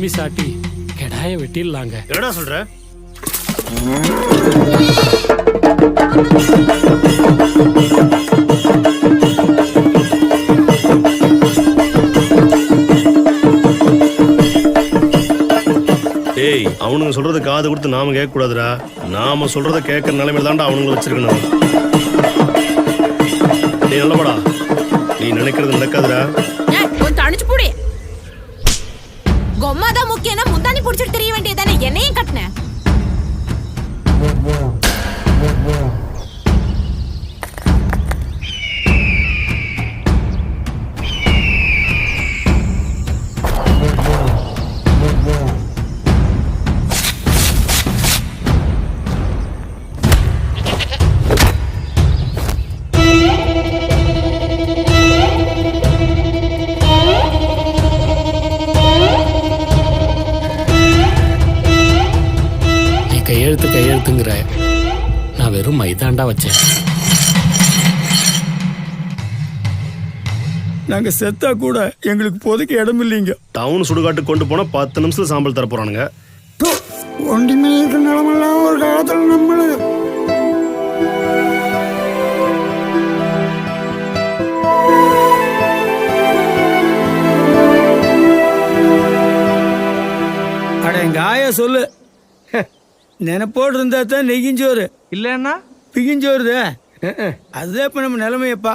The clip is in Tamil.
சாமி சாட்டி கெடாய வெட்டிடலாங்க. என்னடா சொல்ற? டேய், அவனுங்க சொல்றத காது கொடுத்து நாம கேட்க கூடாதுடா. நாம சொல்றத கேட்கற நிலைமையில தான்டா அவனுங்களை வச்சிருக்கணும். நீ நல்லபடா, நீ நினைக்கிறது நடக்காதுடா. அணிச்சு போடு. கொம்மாதான் முக்கியம்னா முந்தானி புடிச்சிட்டு தெரிய வேண்டியதானே, என்னையும் கட்டின. கையெழுத்துங்கிற நான் வெறும் மைதாண்டா வச்சேன். நாங்க செத்தா கூட எங்களுக்கு போதைக்கு இடம் இல்லைங்க. டவுன் சுடுகாட்டு கொண்டு போனா 10 நிமிஷத்துல சாம்பல் தர போறானுங்க. ஒண்டிமே இருக்கிற நிலமெல்லாம் ஒரு காலத்துல நம்மளு அட எங்க ஆயா சொல்லு, நினைப்போடு இருந்தா தான் நெகிஞ்சோறு, இல்லைன்னா பிகிஞ்சோறுதே. அதுதான் இப்ப நம்ம நிலைமையப்பா.